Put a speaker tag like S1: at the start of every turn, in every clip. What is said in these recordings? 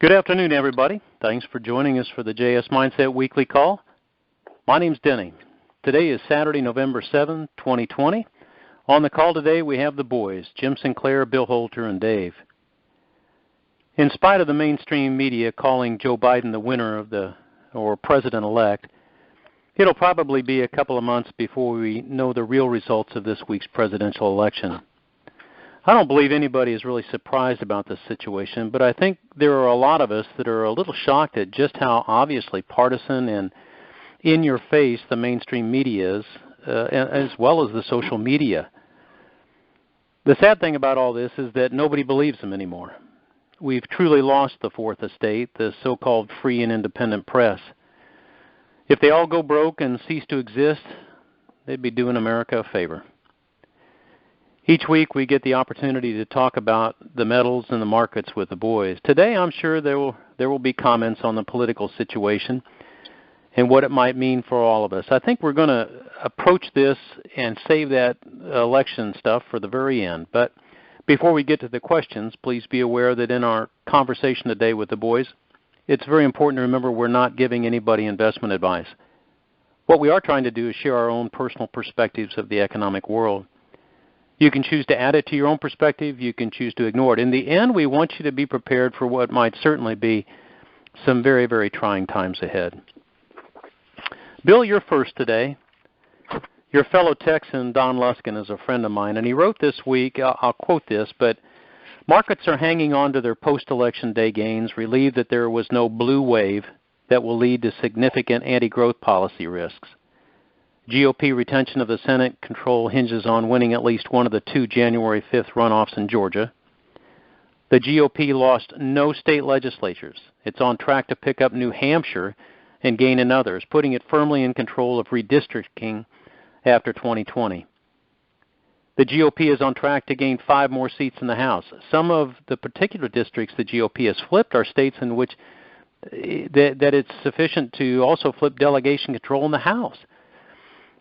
S1: Good afternoon, everybody. Thanks for joining us for the JS Mindset Weekly Call. My name's Denny. Today is Saturday, November 7, 2020. On the call today, we have the boys, Jim Sinclair, Bill Holter, and Dave. In spite of the mainstream media calling Joe Biden the winner or president-elect, it'll probably be a couple of months before we know the real results of this week's presidential election. I don't believe anybody is really surprised about this situation, but I think there are a lot of us that are a little shocked at just how obviously partisan and in-your-face the mainstream media is, as well as the social media. The sad thing about all this is that nobody believes them anymore. We've truly lost the fourth estate, the so-called free and independent press. If they all go broke and cease to exist, they'd be doing America a favor. Each week we get the opportunity to talk about the metals and the markets with the boys. Today I'm sure there will be comments on the political situation and what it might mean for all of us. I think we're going to approach this and save that election stuff for the very end. But before we get to the questions, please be aware that in our conversation today with the boys, it's very important to remember we're not giving anybody investment advice. What we are trying to do is share our own personal perspectives of the economic world. You can choose to add it to your own perspective. You can choose to ignore it. In the end, we want you to be prepared for what might certainly be some very, very trying times ahead. Bill, you're first today. Your fellow Texan, Don Luskin, is a friend of mine, and he wrote this week, I'll quote this, but markets are hanging on to their post-election day gains, relieved that there was no blue wave that will lead to significant anti-growth policy risks. GOP retention of the Senate control hinges on winning at least one of the two January 5th runoffs in Georgia. The GOP lost no state legislatures. It's on track to pick up New Hampshire and gain in others, putting it firmly in control of redistricting after 2020. The GOP is on track to gain 5 more seats in the House. Some of the particular districts the GOP has flipped are states in which that it's sufficient to also flip delegation control in the House.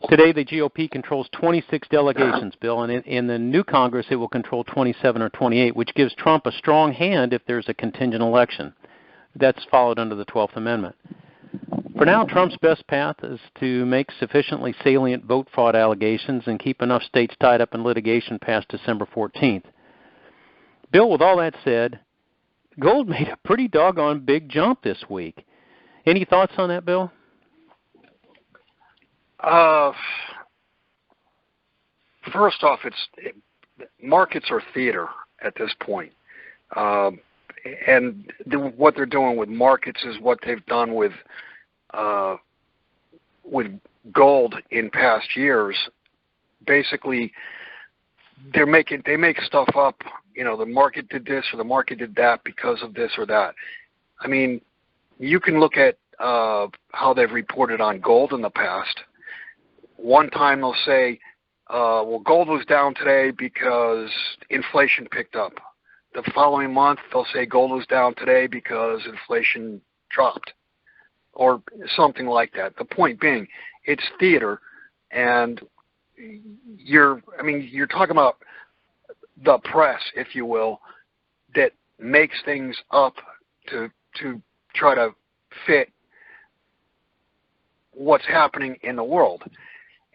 S1: Today, the GOP controls 26 delegations, Bill, and in the new Congress, it will control 27 or 28, which gives Trump a strong hand if there's a contingent election. That's followed under the 12th Amendment. For now, Trump's best path is to make sufficiently salient vote fraud allegations and keep enough states tied up in litigation past December 14th. Bill, with all that said, gold made a pretty doggone big jump this week. Any thoughts on that, Bill?
S2: First off, markets are theater at this point. And what they're doing with markets is what they've done with gold in past years. Basically, they make stuff up. You know, the market did this or the market did that because of this or that. I mean, you can look at how they've reported on gold in the past. One time they'll say, well, gold was down today because inflation picked up. The following month they'll say gold was down today because inflation dropped, or something like that. The point being, it's theater, and you're talking about the press, if you will, that makes things up to try to fit what's happening in the world.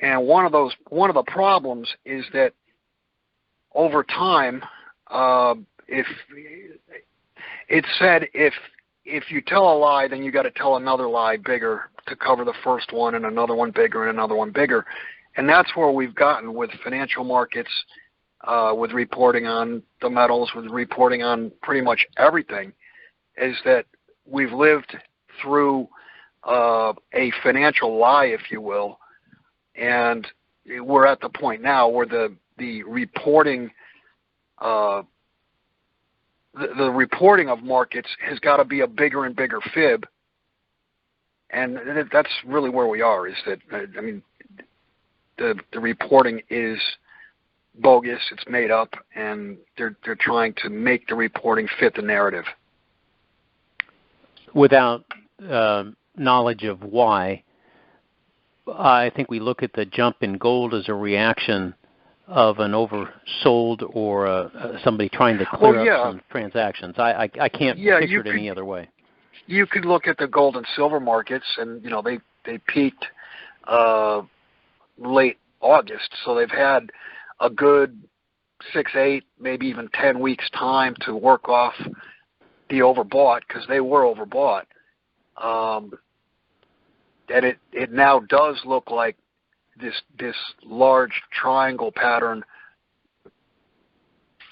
S2: And one of the problems is that over time, if it's said if you tell a lie, then you got to tell another lie bigger to cover the first one, and another one bigger, and another one bigger. And that's where we've gotten with financial markets, with reporting on the metals, with reporting on pretty much everything, is that we've lived through a financial lie, if you will. And we're at the point now where the reporting the reporting of markets has got to be a bigger and bigger fib, and that's really where we are. Is that, I mean, the reporting is bogus, it's made up, and they're trying to make the reporting fit the narrative
S1: without knowledge of why. I think we look at the jump in gold as a reaction of an oversold or somebody trying to clear up some transactions. I can't picture it any other way.
S2: You could look at the gold and silver markets, and they peaked late August, so they've had a good 6, 8, maybe even 10 weeks time to work off the overbought, because they were overbought. And it now does look like this large triangle pattern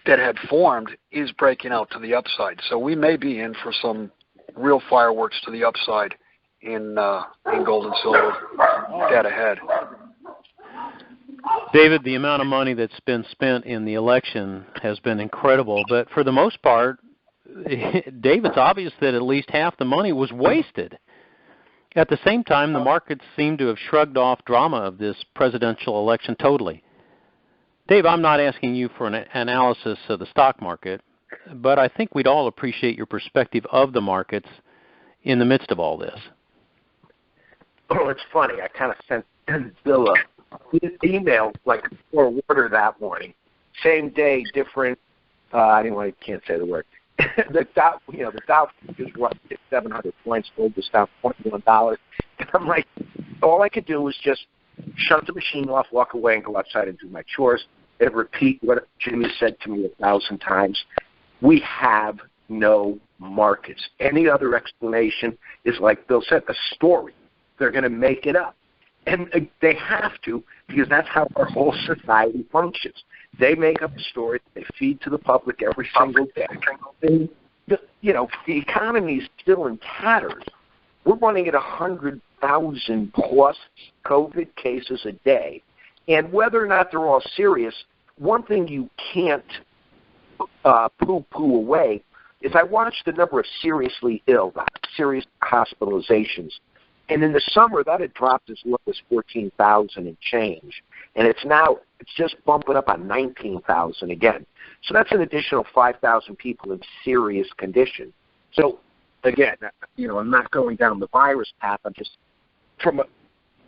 S2: that had formed is breaking out to the upside. So we may be in for some real fireworks to the upside in gold and silver dead ahead.
S1: David, the amount of money that's been spent in the election has been incredible, but for the most part, Dave, it's obvious that at least half the money was wasted. At the same time, the markets seem to have shrugged off drama of this presidential election totally. Dave, I'm not asking you for an analysis of the stock market, but I think we'd all appreciate your perspective of the markets in the midst of all this.
S3: Oh, it's funny. I kind of sent Bill a email like for order that morning. Same day, different. Anyway, I can't say the word. the Dow just run 700 points. Gold was down $21. And I'm like, all I could do was just shut the machine off, walk away, and go outside and do my chores and repeat what Jimmy said to me 1,000 times. We have no markets. Any other explanation is, like Bill said, a story. They're going to make it up. And they have to, because that's how our whole society functions. They make up a story. They feed to the public every single day. And the economy is still in tatters. We're running at 100,000 plus COVID cases a day. And whether or not they're all serious, one thing you can't poo-poo away is I watched the number of seriously ill, serious hospitalizations. And in the summer, that had dropped as low as 14,000 and change. And it's just bumping up on 19,000 again. So that's an additional 5,000 people in serious condition. So, again, I'm not going down the virus path. I'm just, from an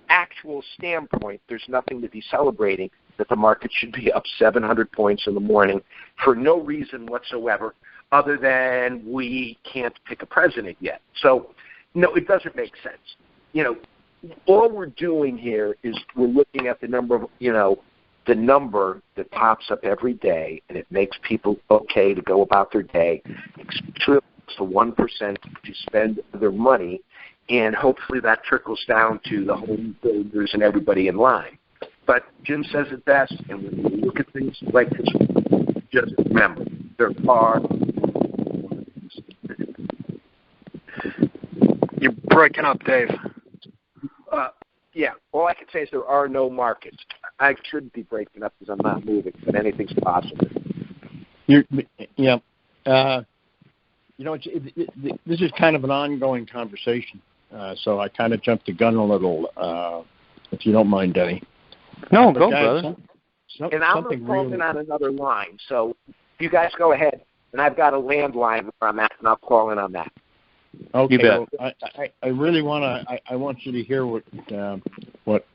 S3: actual standpoint, there's nothing to be celebrating that the market should be up 700 points in the morning for no reason whatsoever other than we can't pick a president yet. So, no, it doesn't make sense. All we're doing here is we're looking at the number of, the number that pops up every day, and it makes people okay to go about their day, especially the 1% to spend their money, and hopefully that trickles down to the home builders and everybody in line. But Jim says it best, and when you look at things like this, just remember, there are.
S2: You're breaking up, Dave.
S3: Yeah, all I can say is there are no markets. I shouldn't be breaking up because I'm not moving, but anything's possible.
S4: This is kind of an ongoing conversation, so I kind of jumped the gun a little, if you don't mind, Denny.
S1: No, go, brother.
S3: And I'm calling on another line, so you guys go ahead, and I've got a landline where I'm at, and I'll call in on that.
S4: Okay, you bet. Well, I really want to. I want you to hear what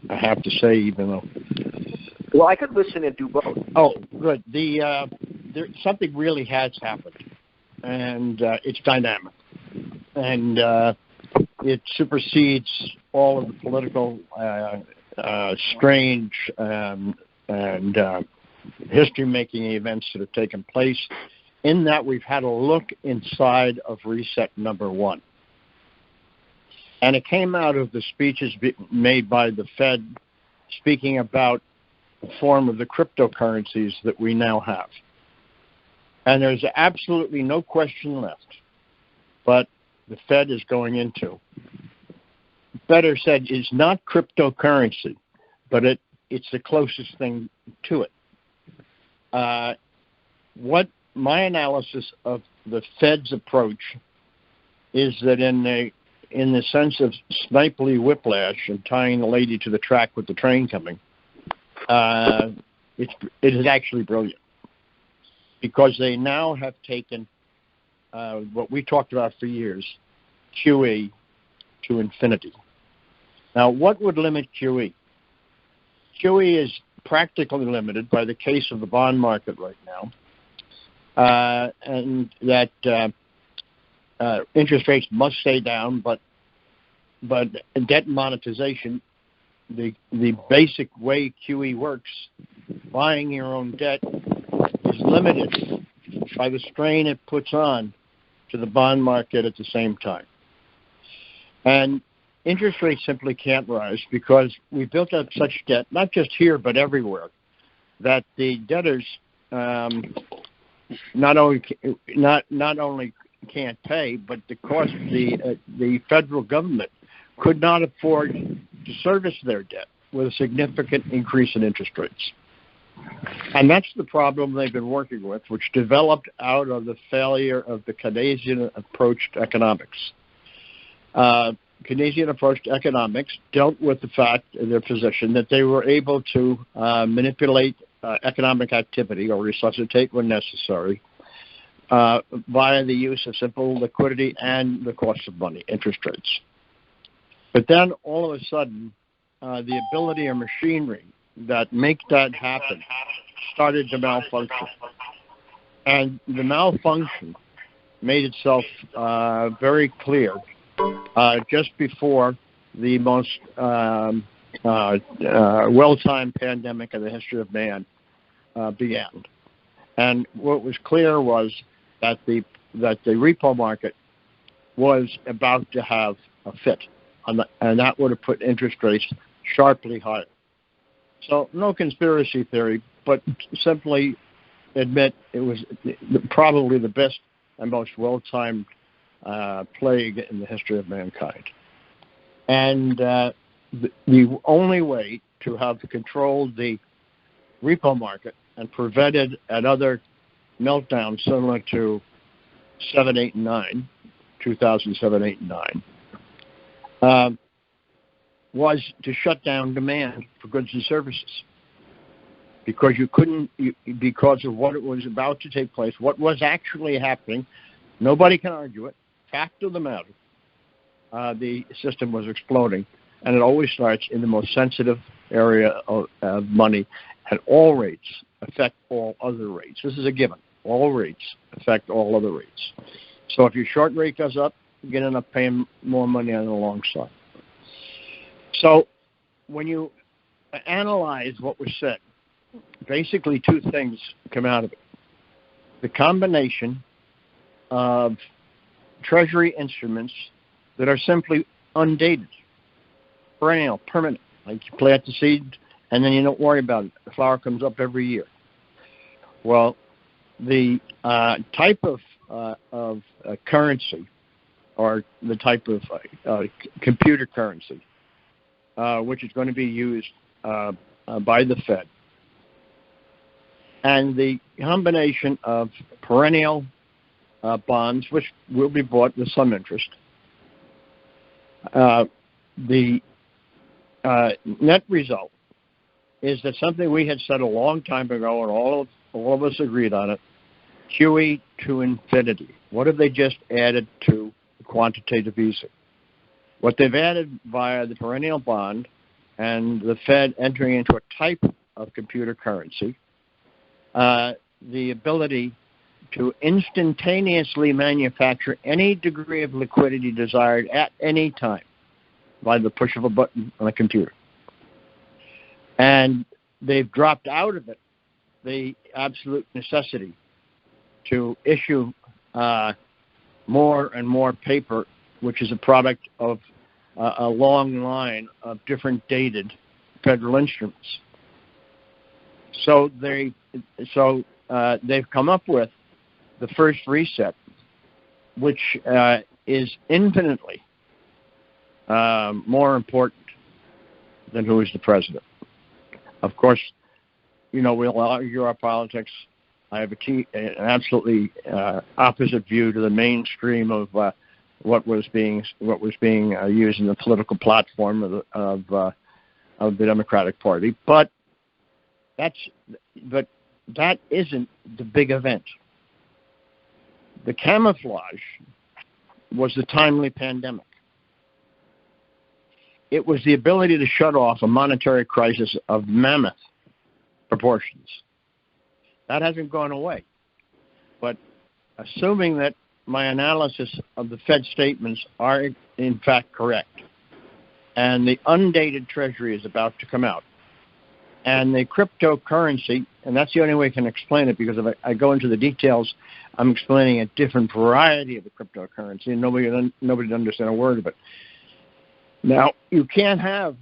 S4: I have to say, even though.
S3: Well, I could listen and do both.
S4: Oh, good. Something really has happened, and it's dynamic, and it supersedes all of the political strange and history-making events that have taken place. In that we've had a look inside of reset number 1. And it came out of the speeches made by the Fed speaking about the form of the cryptocurrencies that we now have. And there's absolutely no question left, but the Fed is going into. Better said, is not cryptocurrency, but it's the closest thing to it. What my analysis of the Fed's approach is that in the sense of snipely whiplash and tying the lady to the track with the train coming, it is actually brilliant, because they now have taken what we talked about for years, QE, to infinity. Now, what would limit QE? QE is practically limited by the case of the bond market right now, and that interest rates must stay down, but debt monetization, the basic way QE works, buying your own debt, is limited by the strain it puts on to the bond market at the same time. And interest rates simply can't rise because we built up such debt, not just here but everywhere, that the debtors not only can't pay, but the federal government could not afford to service their debt with a significant increase in interest rates. And that's the problem they've been working with, which developed out of the failure of the Keynesian approach to economics. Keynesian approach to economics dealt with the fact in their position that they were able to manipulate economic activity or resuscitate when necessary via the use of simple liquidity and the cost of money, interest rates. But then all of a sudden, the ability of machinery that make that happen started to malfunction. And the malfunction made itself very clear just before the most well-timed pandemic in the history of man began. And what was clear was that the repo market was about to have a fit, and that would have put interest rates sharply higher. So no conspiracy theory, but simply admit it was probably the best and most well-timed plague in the history of mankind. And the only way to have controlled the repo market and prevented another meltdown similar to 7, 8, and 9, 2007, 8, and 9, was to shut down demand for goods and services, because because of what it was about to take place, what was actually happening. Nobody can argue it. Fact of the matter, the system was exploding, and it always starts in the most sensitive area of money, and all rates affect all other rates. This is a given. All rates affect all other rates. So if your short rate goes up, you end up paying more money on the long side. So when you analyze what was said, basically two things come out of it. The combination of Treasury instruments that are simply undated, perennial, permanent, like you plant the seed and then you don't worry about it. The flower comes up every year. Well, the type of currency, or the type of computer currency, which is going to be used by the Fed, and the combination of perennial bonds, which will be bought with some interest, the net result is that something we had said a long time ago, and all of us agreed on it: QE to infinity. What have they just added to quantitative easing? What they've added via the perennial bond and the Fed entering into a type of computer currency, the ability to instantaneously manufacture any degree of liquidity desired at any time by the push of a button on a computer. And they've dropped out of it the absolute necessity to issue more and more paper, which is a product of a long line of different dated federal instruments. So they've come up with the first reset, which is infinitely more important than who is the president. Of course, we'll argue our politics. I have an absolutely opposite view to the mainstream of what was being used in the political platform of the Democratic Party. But that isn't the big event. The camouflage was the timely pandemic. It was the ability to shut off a monetary crisis of mammoth proportions. That hasn't gone away. But assuming that my analysis of the Fed statements are in fact correct, and the undated Treasury is about to come out, and the cryptocurrency, and that's the only way I can explain it, because if I go into the details, I'm explaining a different variety of the cryptocurrency, and nobody would understand a word of it. Now, you can't have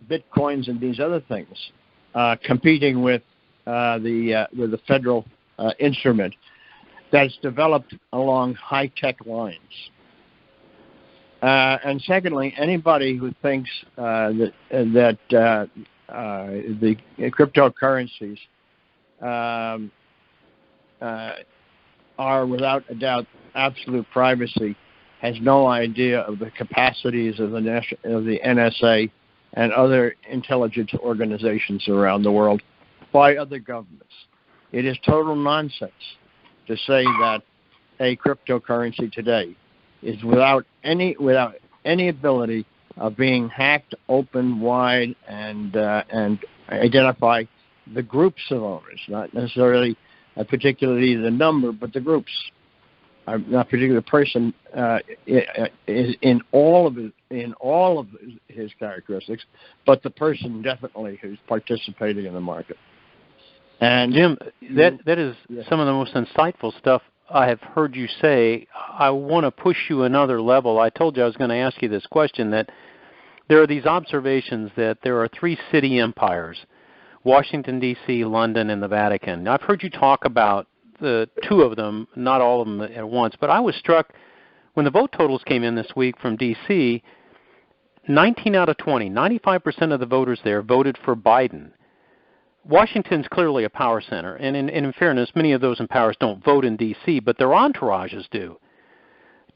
S4: bitcoins and these other things competing with the federal instrument that's developed along high-tech lines. And secondly, anybody who thinks that the cryptocurrencies are without a doubt absolute privacy has no idea of the capacities of the NSA and other intelligence organizations around the world by other governments. It is total nonsense to say that a cryptocurrency today is without any ability of being hacked open wide and identify the groups of owners, not necessarily particularly the number, but the groups. Not particular person is in all of his characteristics, but the person definitely who's participating in the market.
S1: And Jim, that is some of the most insightful stuff I have heard you say. I want to push you another level. I told you I was going to ask you this question, that there are these observations that there are 3 city empires, Washington, D.C., London, and the Vatican. Now, I've heard you talk about the 2 of them, not all of them at once, but I was struck when the vote totals came in this week from D.C., 19 out of 20, 95% of the voters there voted for Biden. Washington's clearly a power center, and in fairness, many of those in power don't vote in D.C., but their entourages do.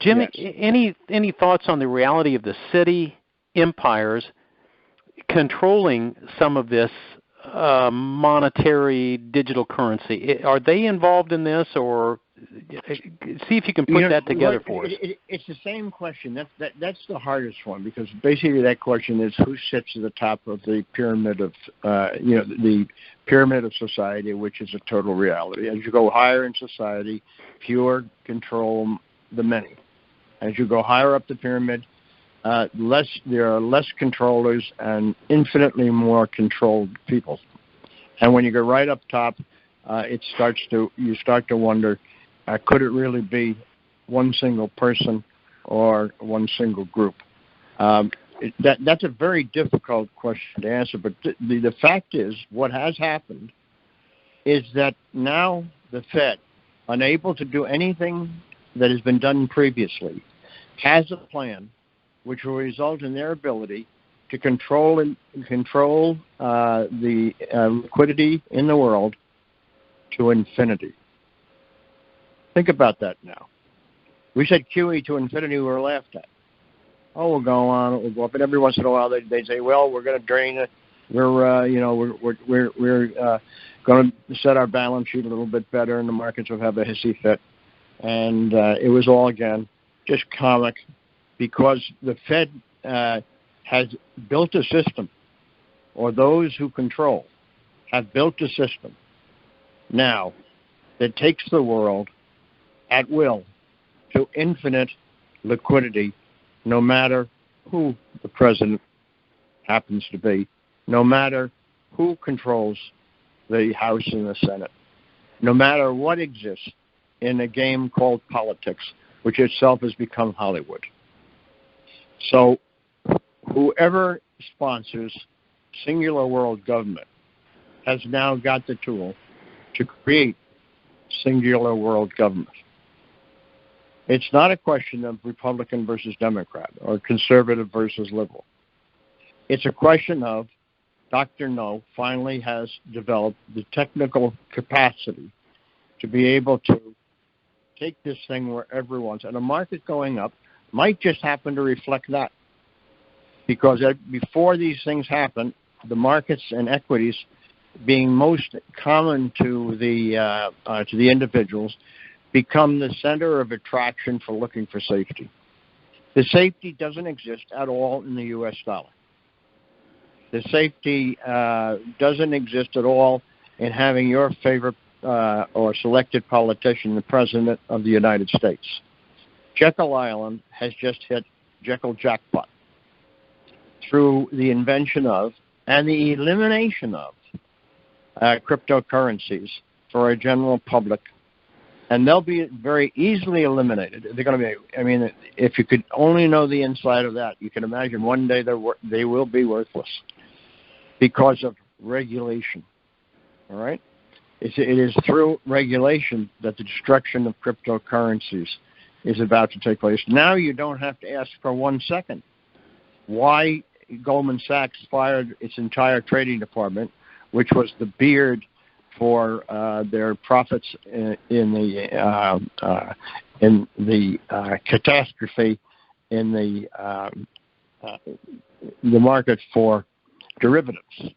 S1: Jim, yes. Any thoughts on the reality of the city empires controlling some of this monetary digital currency? Are they involved in this, or see if you can put that together for us?
S4: It's the same question. That's the hardest one, because basically that question is who sits at the top of the pyramid of the pyramid of society, which is a total reality. As you go higher in society, fewer control the many. As you go higher up the pyramid, there are less controllers and infinitely more controlled people. And when you go right up top, you start to wonder, could it really be one single person or one single group? That's a very difficult question to answer, but the fact is, what has happened is that now the Fed, unable to do anything that has been done previously, has a plan which will result in their ability to control the liquidity in the world to infinity. Think about that now. We said QE to infinity, we were laughed at. Oh, we'll go on, it will go up, and every once in a while they say, well, we're going to drain it. We're going to set our balance sheet a little bit better, and the markets will have a hissy fit. And it was all again just comic, because the Fed has built a system, or those who control have built a system now that takes the world at will to infinite liquidity, no matter who the president happens to be, no matter who controls the House and the Senate, no matter what exists in a game called politics, which itself has become Hollywood. So whoever sponsors singular world government has now got the tool to create singular world government. It's not a question of Republican versus Democrat or conservative versus liberal. It's a question of Dr. No finally has developed the technical capacity to be able to take this thing wherever it wants. And a market going up might just happen to reflect that. Because before these things happen, the markets and equities, being most common to the individuals, become the center of attraction for looking for safety. The safety doesn't exist at all in the U.S. dollar. The safety doesn't exist at all in having your favorite or selected politician the President of the United States. Jekyll Island has just hit Jekyll jackpot through the invention of and the elimination of cryptocurrencies for a general public. And they'll be very easily eliminated. They're going to be, I mean, if you could only know the inside of that, you can imagine one day they will be worthless because of regulation. All right? It is through regulation that the destruction of cryptocurrencies is about to take place. Now you don't have to ask for 1 second why Goldman Sachs fired its entire trading department, which was the beard for their profits in the catastrophe in the market for derivatives.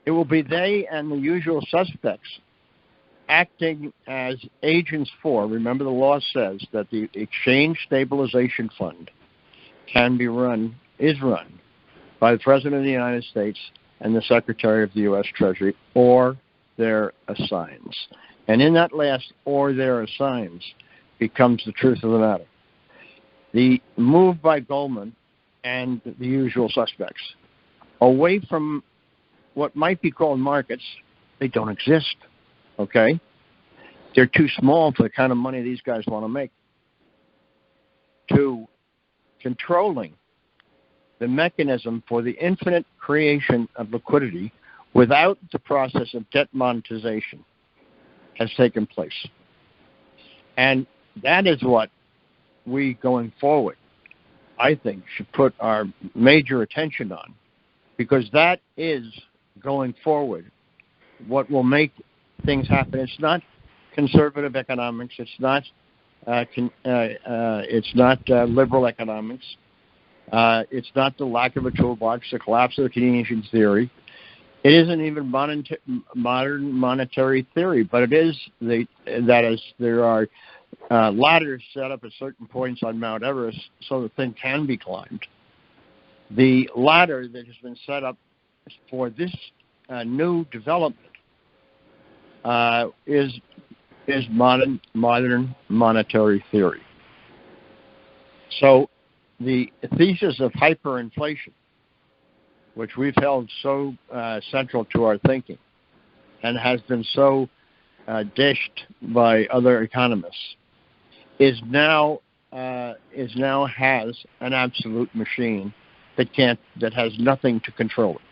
S4: It will be they and the usual suspects acting as agents for. Remember, the law says that the Exchange Stabilization Fund is run by the President of the United States and the Secretary of the U.S. Treasury, or their assigns. And in that last, or their assigns, becomes the truth of the matter. The move by Goldman and the usual suspects away from what might be called markets, they don't exist, okay? They're too small for the kind of money these guys want to make, to controlling the mechanism for the infinite creation of liquidity without the process of debt monetization has taken place. And that is what we, going forward, I think, should put our major attention on, because that is, going forward, what will make things happen. It's not conservative economics. It's not liberal economics. It's not the lack of a toolbox, the collapse of the Keynesian theory. It isn't even modern monetary theory, but it is there are ladders set up at certain points on Mount Everest so the thing can be climbed. The ladder that has been set up for this new development is modern monetary theory. So the thesis of hyperinflation, which we've held so central to our thinking and has been so dished by other economists, is now has an absolute machine that has nothing to control it.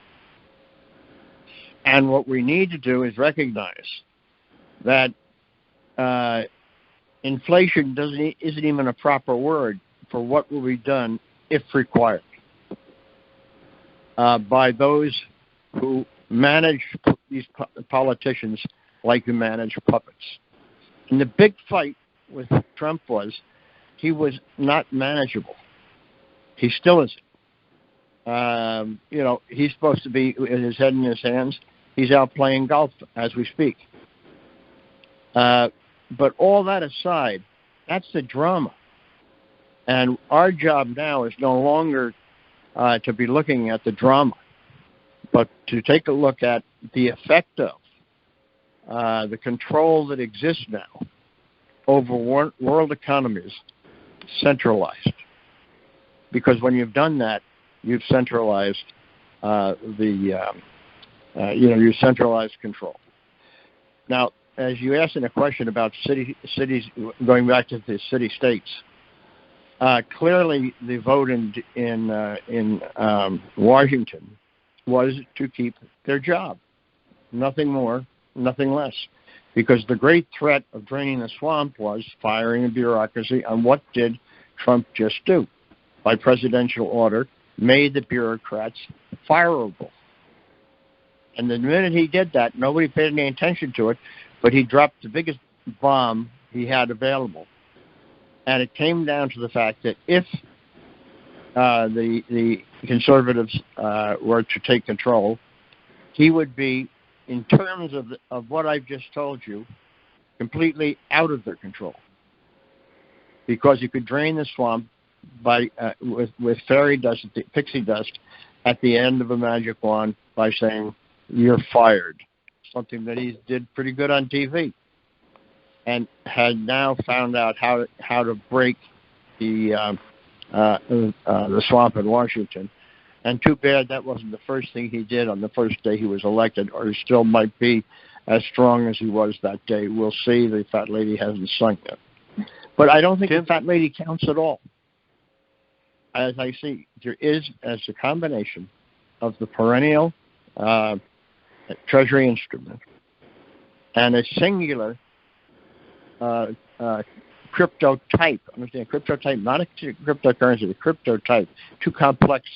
S4: And what we need to do is recognize that inflation isn't even a proper word for what will be done if required by those who manage these politicians like you manage puppets. And the big fight with Trump was he was not manageable. He still isn't. He's supposed to be with his head in his hands. He's out playing golf as we speak. But all that aside, that's the drama. And our job now is no longer to be looking at the drama, but to take a look at the effect of the control that exists now over world economies centralized. Because when you've done that, you've centralized you've centralized control. Now, as you asked in a question about cities, going back to the city-states, clearly the vote in Washington was to keep their job. Nothing more, nothing less. Because the great threat of draining the swamp was firing the bureaucracy. And what did Trump just do? By presidential order, made the bureaucrats fireable. And the minute he did that, nobody paid any attention to it, but he dropped the biggest bomb he had available. And it came down to the fact that if the conservatives were to take control, he would be, in terms of what I've just told you, completely out of their control. Because you could drain the swamp by with fairy dust, pixie dust, at the end of a magic wand by saying, you're fired. Something that he did pretty good on TV, and had now found out how to break the swamp in Washington. And too bad that wasn't the first thing he did on the first day he was elected, or he still might be as strong as he was that day. We'll see. The fat lady hasn't sunk yet. But I don't think the fat lady counts at all. As I see, there is, as a combination of the perennial Treasury instrument and a singular crypto type. Understand, crypto type, not a cryptocurrency, the crypto type. Too complex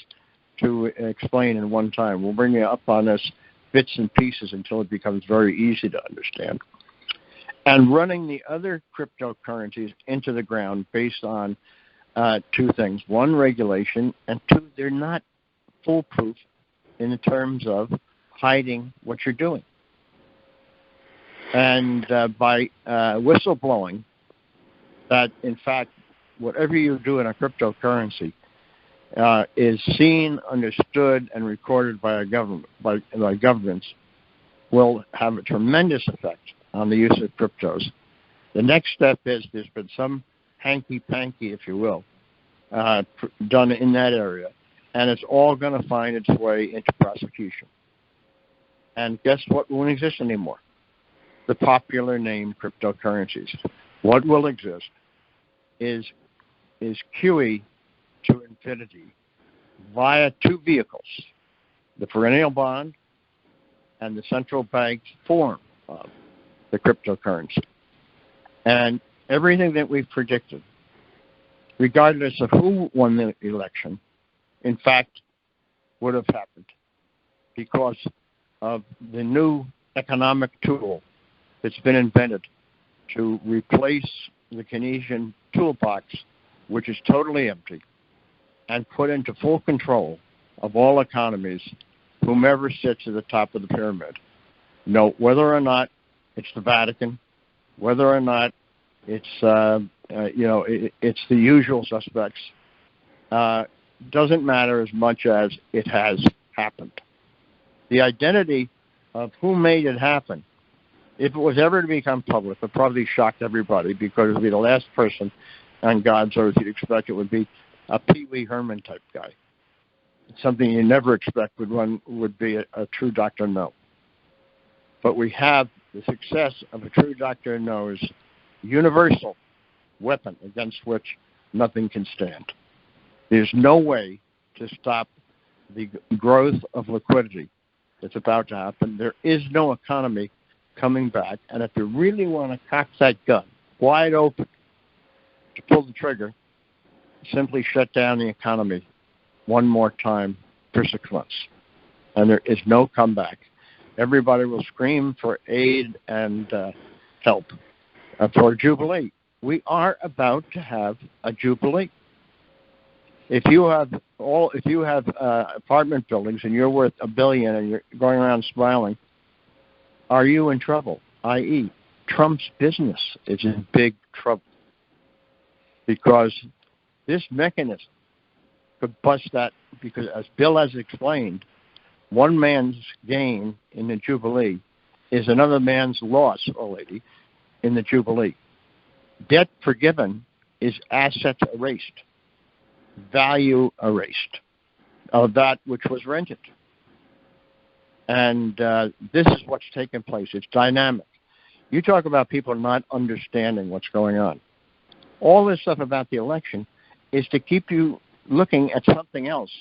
S4: to explain in one time. We'll bring you up on this bits and pieces until it becomes very easy to understand. And running the other cryptocurrencies into the ground based on two things. One, regulation, and two, they're not foolproof in terms of hiding what you're doing. And by whistleblowing that, in fact, whatever you do in a cryptocurrency is seen, understood, and recorded by a government, by governments, will have a tremendous effect on the use of cryptos. The next step is there's been some hanky-panky, if you will, done in that area, and it's all going to find its way into prosecution. And guess what won't exist anymore? The popular name cryptocurrencies. What will exist is QE to infinity via two vehicles, the perennial bond and the central bank form of the cryptocurrency. And everything that we've predicted, regardless of who won the election, in fact, would have happened because of the new economic tool that's been invented to replace the Keynesian toolbox, which is totally empty, and put into full control of all economies, whomever sits at the top of the pyramid. No, whether or not it's the Vatican, whether or not it's it's the usual suspects, doesn't matter as much as it has happened. The identity of who made it happen, if it was ever to become public, would probably shock everybody because it would be the last person on God's earth you'd expect it would be a Pee Wee Herman type guy. Something you never expect would be a true Dr. No. But we have the success of a true Dr. No's universal weapon against which nothing can stand. There's no way to stop the growth of liquidity that's about to happen. There is no economy coming back. And if you really want to cock that gun wide open to pull the trigger, simply shut down the economy one more time for 6 months. And there is no comeback. Everybody will scream for aid and help for a jubilee. We are about to have a jubilee. If you have apartment buildings and you're worth $1 billion and you're going around smiling, are you in trouble? I.e., Trump's business is in big trouble because this mechanism could bust that. Because as Bill has explained, one man's gain in the Jubilee is another man's loss, already, in the Jubilee. Debt forgiven is assets erased, value erased of that which was rented. And this is what's taking place. It's dynamic. You talk about people not understanding what's going on. All this stuff about the election is to keep you looking at something else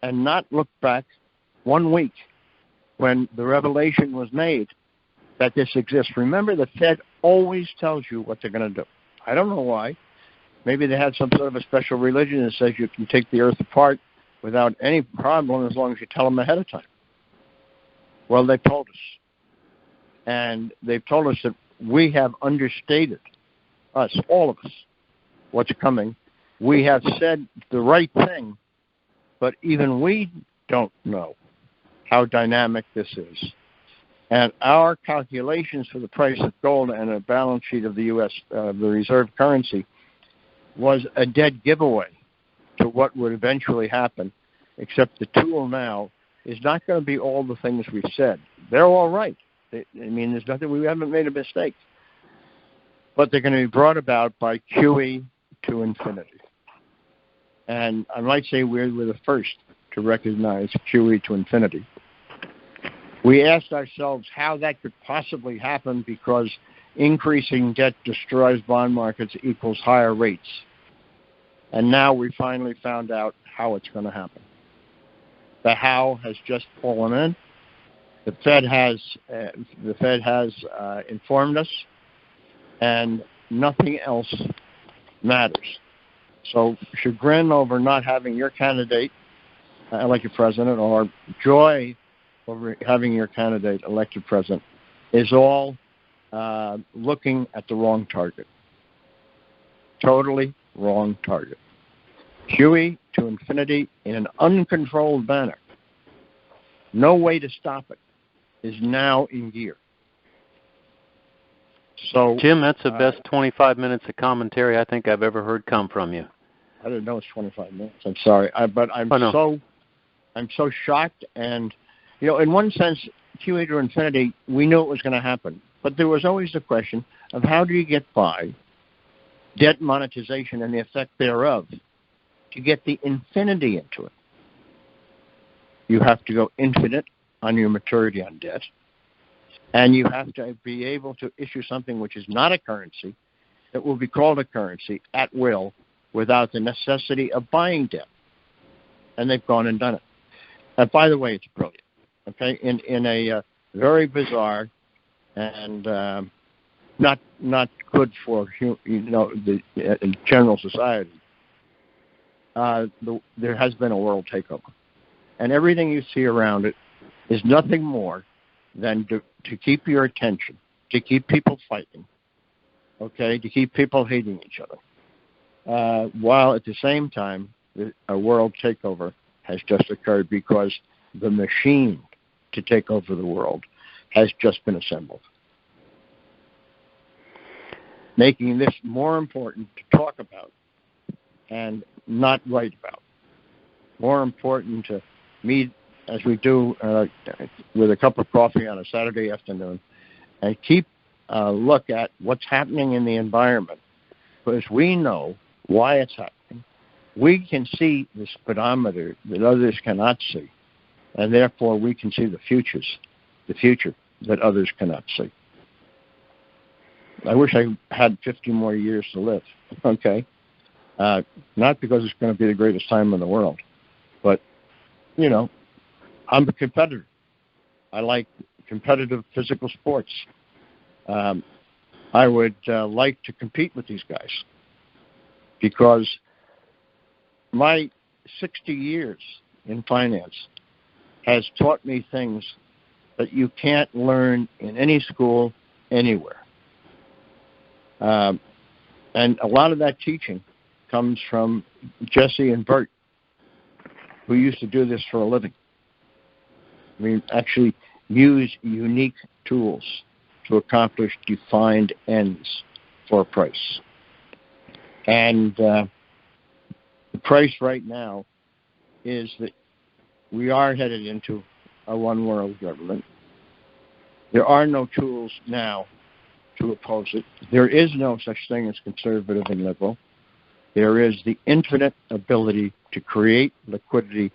S4: and not look back 1 week when the revelation was made that this exists. Remember, the Fed always tells you what they're going to do. I don't know why. Maybe they had some sort of a special religion that says you can take the earth apart without any problem as long as you tell them ahead of time. Well, they told us. And they've told us that we have understated, us, all of us, what's coming. We have said the right thing, but even we don't know how dynamic this is. And our calculations for the price of gold and a balance sheet of the U.S., the reserve currency, was a dead giveaway to what would eventually happen, except the tool now is not going to be all the things we've said. They're all right. There's nothing, we haven't made a mistake. But they're going to be brought about by QE to infinity. And I might say we're the first to recognize QE to infinity. We asked ourselves how that could possibly happen because increasing debt destroys bond markets equals higher rates. And now we finally found out how it's going to happen. The how has just fallen in. The Fed has informed us, and nothing else matters. So chagrin over not having your candidate elected president, or joy over having your candidate elected president, is all looking at the wrong target. Totally wrong target. QE to infinity in an uncontrolled manner. No way to stop it. Is now in gear. So,
S1: Jim, that's the best 25 minutes of commentary I think I've ever heard come from you.
S4: I didn't know it's 25 minutes. I'm sorry, but I'm so shocked. And in one sense, QE to infinity, we knew it was going to happen, but there was always the question of how do you get by debt monetization and the effect thereof to get the infinity into it. You have to go infinite on your maturity on debt, and you have to be able to issue something which is not a currency that will be called a currency at will without the necessity of buying debt. And they've gone and done it. And by the way, it's brilliant. Okay, in a very bizarre and not good for the general society. There has been a world takeover, and everything you see around it is nothing more than to keep your attention, to keep people fighting, okay, to keep people hating each other, while at the same time a world takeover has just occurred because the machine to take over the world has just been assembled, making this more important to talk about and not write about, more important to meet as we do with a cup of coffee on a Saturday afternoon, and keep a look at what's happening in the environment, because we know why it's happening. We can see the speedometer that others cannot see, and therefore we can see the future that others cannot see. I wish I had 50 more years to live, okay? Not because it's going to be the greatest time in the world, but, I'm a competitor. I like competitive physical sports. I would like to compete with these guys because my 60 years in finance has taught me things that you can't learn in any school anywhere. And a lot of that teaching comes from Jesse and Bert, who used to do this for a living. Actually use unique tools to accomplish defined ends for a price. And the price right now is that we are headed into a one-world government. There are no tools now to oppose it. There is no such thing as conservative and liberal. There is the infinite ability to create liquidity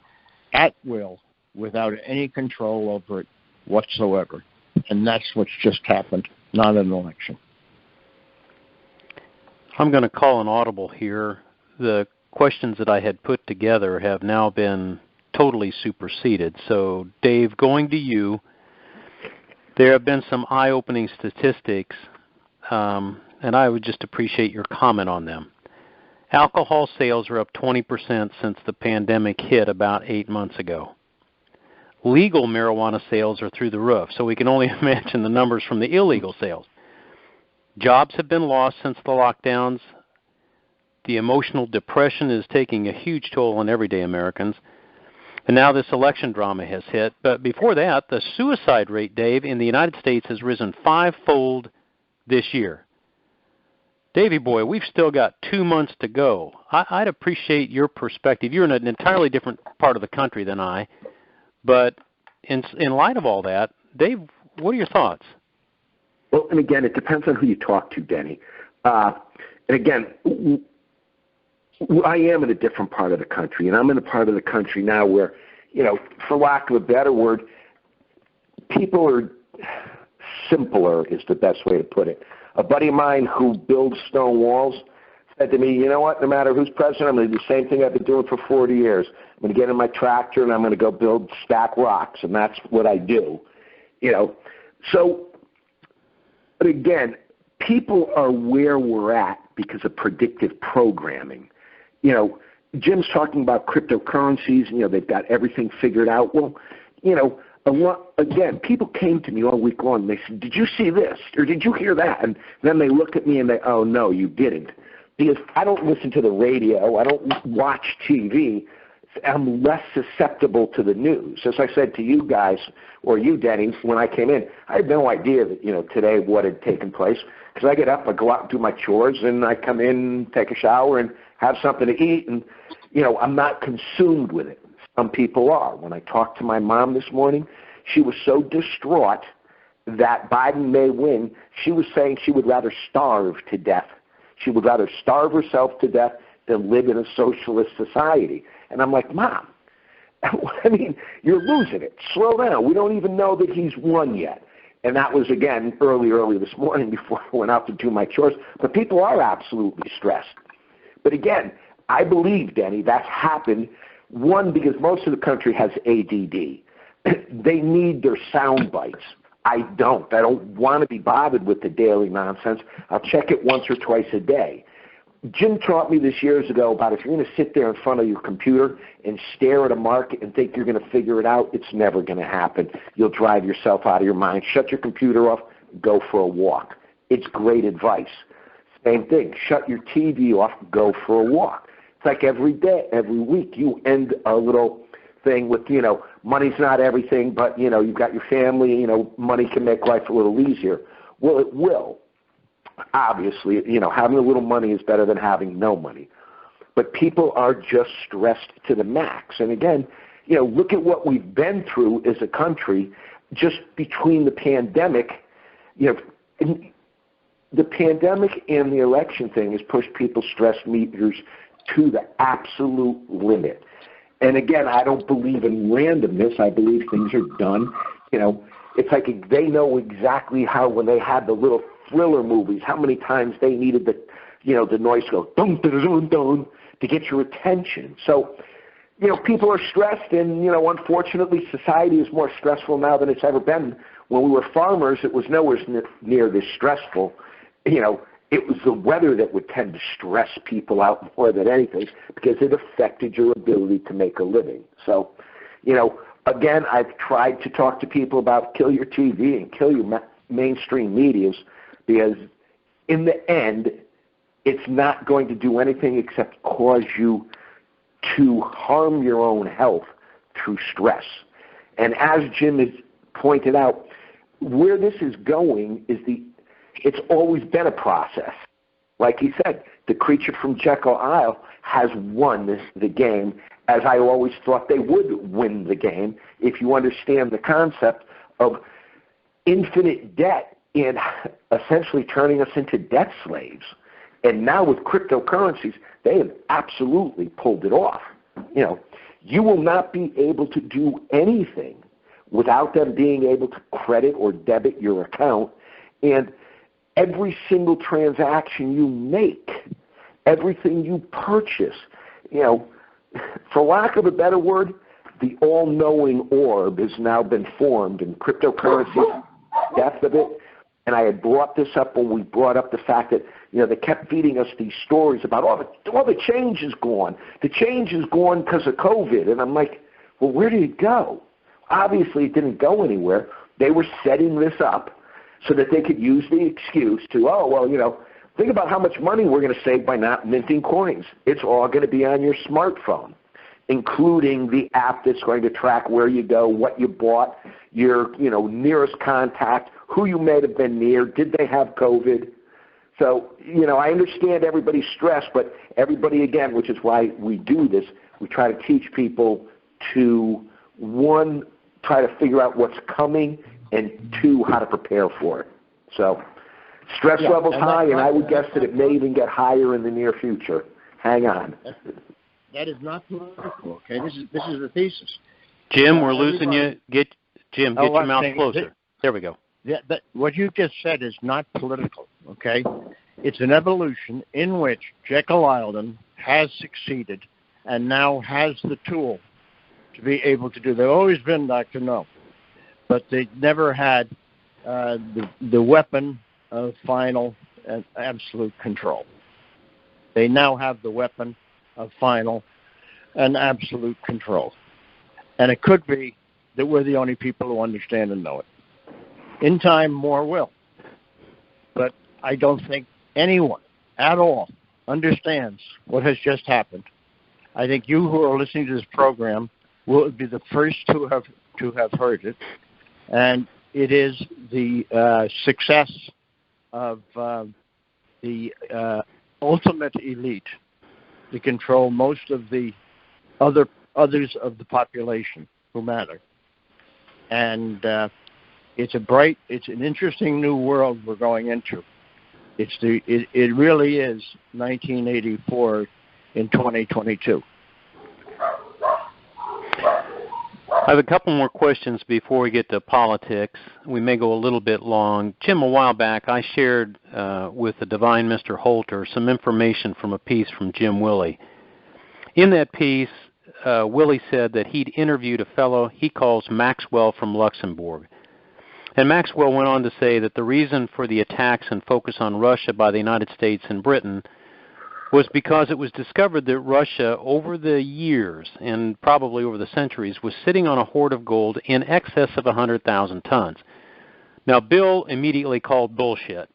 S4: at will without any control over it whatsoever. And that's what's just happened, not an election.
S1: I'm going to call an audible here. The questions that I had put together have now been totally superseded. So, Dave, going to you, there have been some eye-opening statistics, and I would just appreciate your comment on them. Alcohol sales are up 20% since the pandemic hit about 8 months ago. Legal marijuana sales are through the roof, so we can only imagine the numbers from the illegal sales. Jobs have been lost since the lockdowns. The emotional depression is taking a huge toll on everyday Americans. And now this election drama has hit. But before that, the suicide rate, Dave, in the United States has risen 5-fold this year. Davey boy, we've still got 2 months to go. I'd appreciate your perspective. You're in an entirely different part of the country than I. But in light of all that, Dave, what are your thoughts?
S3: Well, and again, it depends on who you talk to, Denny. And again, I am in a different part of the country, and I'm in a part of the country now where, for lack of a better word, people are simpler is the best way to put it. A buddy of mine who builds stone walls said to me, you know what, no matter who's president, I'm going to do the same thing I've been doing for 40 years. I'm going to get in my tractor and I'm going to go stack rocks, and that's what I do. So, but again, people are where we're at because of predictive programming. Jim's talking about cryptocurrencies, they've got everything figured out. Well, again, people came to me all week long and they said, did you see this? Or did you hear that? And then they look at me and oh, no, you didn't. Because I don't listen to the radio. I don't watch TV. I'm less susceptible to the news. As I said to you guys, or you, Denny, when I came in, I had no idea that, today what had taken place. Because I get up, I go out and do my chores, and I come in, take a shower, and have something to eat. And, I'm not consumed with it. Some people are. When I talked to my mom this morning, she was so distraught that Biden may win. She was saying she would rather starve to death. She would rather starve herself to death than live in a socialist society. And I'm like, Mom, I mean, you're losing it. Slow down. We don't even know that he's won yet. And that was, again, early this morning before I went out to do my chores. But people are absolutely stressed. But again, I believe, Denny, that's happened, one, because most of the country has ADD. They need their sound bites. I don't. I don't want to be bothered with the daily nonsense. I'll check it once or twice a day. Jim taught me this years ago about if you're going to sit there in front of your computer and stare at a market and think you're going to figure it out, it's never going to happen. You'll drive yourself out of your mind. Shut your computer off, go for a walk. It's great advice. Same thing. Shut your TV off, go for a walk. It's like every day, every week, you end a little thing with, money's not everything, but, you've got your family, money can make life a little easier. Well, it will. Obviously, having a little money is better than having no money. But people are just stressed to the max. And again, look at what we've been through as a country just between the pandemic. The pandemic and the election thing has pushed people's stress meters to the absolute limit. And again, I don't believe in randomness. I believe things are done. It's like they know exactly how, when they had the little thriller movies, how many times they needed the noise to go dun dun dun dun to get your attention. So, people are stressed, and unfortunately, society is more stressful now than it's ever been. When we were farmers, it was nowhere near this stressful. It was the weather that would tend to stress people out more than anything because it affected your ability to make a living. So, again, I've tried to talk to people about kill your TV and kill your mainstream medias, because in the end, it's not going to do anything except cause you to harm your own health through stress. And as Jim has pointed out, where this is going is it's always been a process. Like he said, the creature from Jekyll Isle has won the game, as I always thought they would win the game if you understand the concept of infinite debt and essentially turning us into debt slaves. And now with cryptocurrencies, they have absolutely pulled it off. You will not be able to do anything without them being able to credit or debit your account. And every single transaction you make, everything you purchase, for lack of a better word, the all-knowing orb has now been formed in cryptocurrency, depth of it. And I had brought this up when we brought up the fact that, they kept feeding us these stories about, all the change is gone. The change is gone because of COVID. And I'm like, well, where did it go? Obviously, it didn't go anywhere. They were setting this up so that they could use the excuse to, think about how much money we're going to save by not minting coins. It's all going to be on your smartphone, including the app that's going to track where you go, what you bought, your, nearest contact, who you may have been near, did they have COVID. So, I understand everybody's stressed, but everybody, again, which is why we do this, we try to teach people to, one, try to figure out what's coming, and 2, how to prepare for it. So stress levels high, and I would guess that it may even get higher in the near future. Hang on.
S4: That is not political, okay? This is the thesis.
S1: Jim, we're losing you. Get your mouth closer. There we go.
S4: What you just said is not political, okay? It's an evolution in which Jekyll Island has succeeded and now has the tool to be able to do. They've always been Dr. No, but they never had the weapon of final and absolute control. They now have the weapon of final and absolute control. And it could be that we're the only people who understand and know it. In time, more will. But I don't think anyone at all understands what has just happened. I think you who are listening to this program will be the first to have heard it. And it is the success of the ultimate elite to control most of the others of the population who matter. And it's an interesting new world we're going into. It really is 1984 in 2022.
S1: I have a couple more questions before we get to politics. We may go a little bit long. Jim, a while back, I shared with the divine Mr. Holter some information from a piece from Jim Willey. In that piece, Willey said that he'd interviewed a fellow he calls Maxwell from Luxembourg. And Maxwell went on to say that the reason for the attacks and focus on Russia by the United States and Britain was because it was discovered that Russia, over the years and probably over the centuries, was sitting on a hoard of gold in excess of 100,000 tons. Now, Bill immediately called bullshit.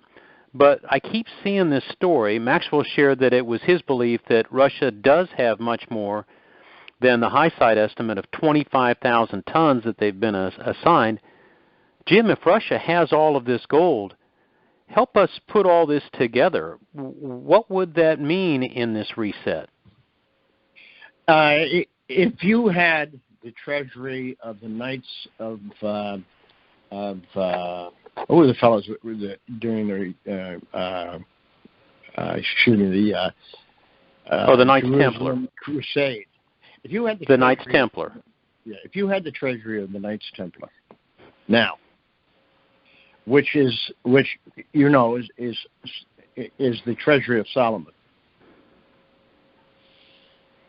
S1: But I keep seeing this story. Maxwell shared that it was his belief that Russia does have much more than the high side estimate of 25,000 tons that they've been assigned. Jim, if Russia has all of this gold, help us put all this together. What would that mean in this reset?
S4: If you had the treasury of the Knights of what were the fellows during the shooting the
S1: Knights Templar
S4: Crusade? If you had
S1: the Knights Templar,
S4: if you had the treasury of the Knights Templar now, which you know is the treasury of Solomon,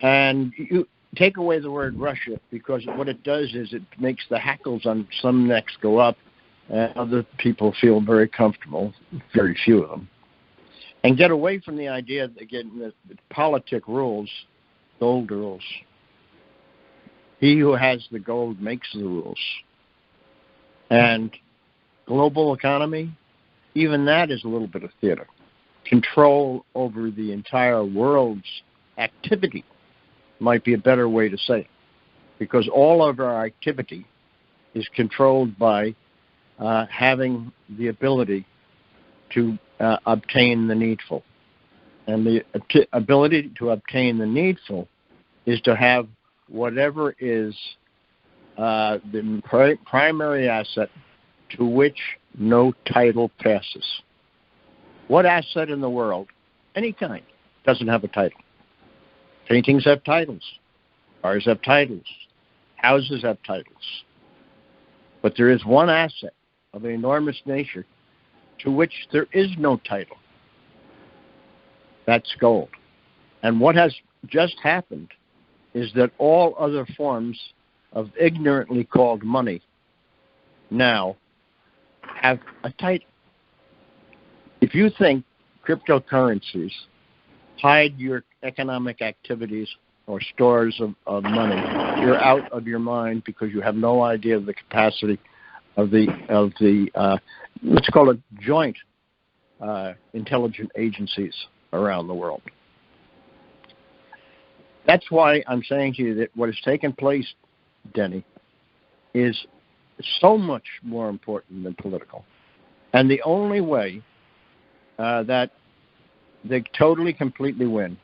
S4: and you take away the word Russia, because what it does is it makes the hackles on some necks go up, and other people feel very comfortable, very few of them, and get away from the idea that, again, that politic rules, gold rules. He who has the gold makes the rules. And global economy, even that is a little bit of theater. Control over the entire world's activity might be a better way to say it, because all of our activity is controlled by having the ability to obtain the needful. And the ability to obtain the needful is to have whatever is the primary asset to which no title passes. What asset in the world, any kind, doesn't have a title? Paintings have titles. Cars have titles. Houses have titles. But there is one asset of an enormous nature to which there is no title. That's gold. And what has just happened is that all other forms of ignorantly called money now have a title. If you think cryptocurrencies hide your economic activities or stores of money, you're out of your mind, because you have no idea of the capacity of the let's call it joint intelligent agencies around the world. That's why I'm saying to you that what has taken place, Denny, is so much more important than political. And the only way that they totally, completely win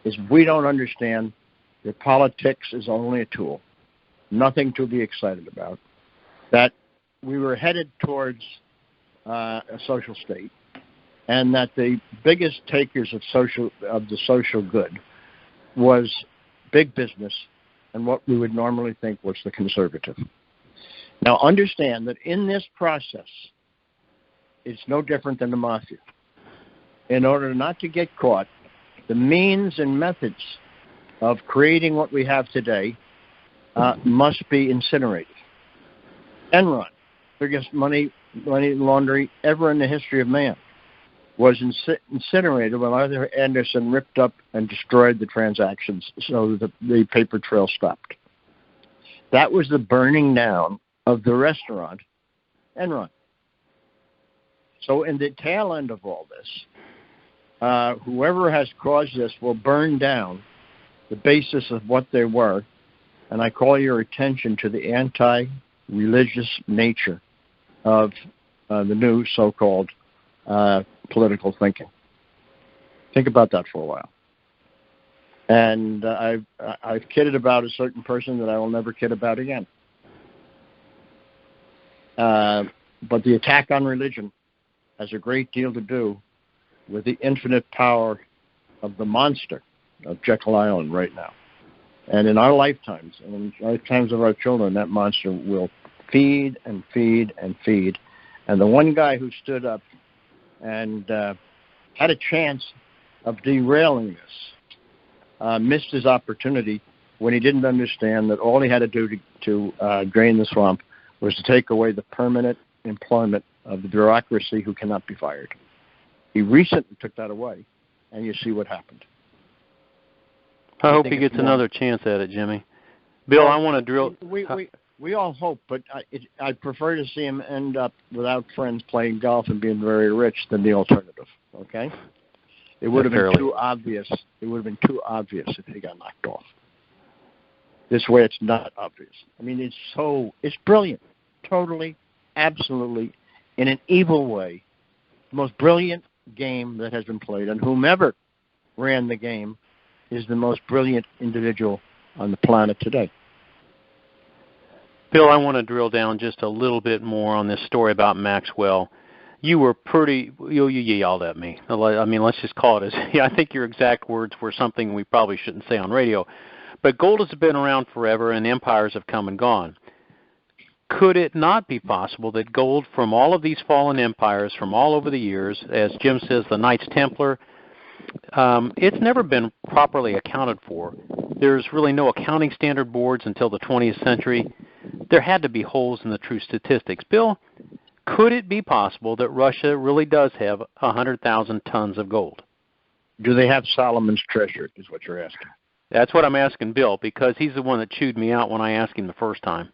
S4: is if we don't understand that politics is only a tool, nothing to be excited about. that we were headed towards a social state, and that the biggest takers of the social good was big business and what we would normally think was the conservative. Now, understand that in this process, it's no different than the mafia. In order not to get caught, the means and methods of creating what we have today must be incinerated. Enron, biggest money laundering ever in the history of man, was incinerated when Arthur Andersen ripped up and destroyed the transactions so that the paper trail stopped. That was the burning down of the restaurant, Enron. So in the tail end of all this, whoever has caused this will burn down the basis of what they were, and I call your attention to the anti-religious nature of the new so-called political thinking. Think about that for a while. And I've kidded about a certain person that I will never kid about again. But the attack on religion has a great deal to do with the infinite power of the monster of Jekyll Island right now. And in our lifetimes, and in the lifetimes of our children, that monster will feed and feed and feed. And the one guy who stood up and had a chance of derailing this missed his opportunity when he didn't understand that all he had to do to drain the swamp was to take away the permanent employment of the bureaucracy who cannot be fired. He recently took that away, and you see what happened.
S1: I hope he gets another chance at it, Jimmy. Bill, I want to drill.
S4: We all hope, but I'd prefer to see him end up without friends playing golf and being very rich than the alternative. Okay, it would have been too obvious. It would have been too obvious if he got knocked off. This way, it's not obvious. I mean, it's brilliant, totally, absolutely, in an evil way, the most brilliant game that has been played, and whomever ran the game is the most brilliant individual on the planet today.
S1: Bill, I want to drill down just a little bit more on this story about Maxwell. You were you yelled at me. I mean, let's just call it as, I think your exact words were something we probably shouldn't say on radio. But gold has been around forever and empires have come and gone. Could it not be possible that gold from all of these fallen empires from all over the years, as Jim says, the Knights Templar, it's never been properly accounted for. There's really no accounting standard boards until the 20th century. There had to be holes in the true statistics. Bill, could it be possible that Russia really does have 100,000 tons of gold?
S4: Do they have Solomon's treasure, is what you're asking?
S1: That's what I'm asking Bill, because he's the one that chewed me out when I asked him the first time.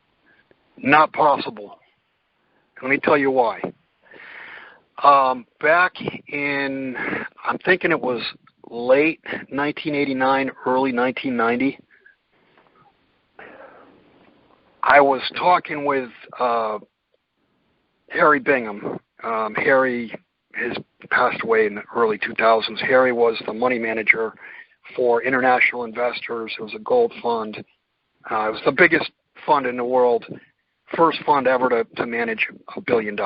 S2: Not possible. Let me tell you why. Back in, I'm thinking it was late 1989, early 1990, I was talking with Harry Bingham. Harry has passed away in the early 2000s. Harry was the money manager for international investors. It was a gold fund. It was the biggest fund in the world, first fund ever to manage $1 billion.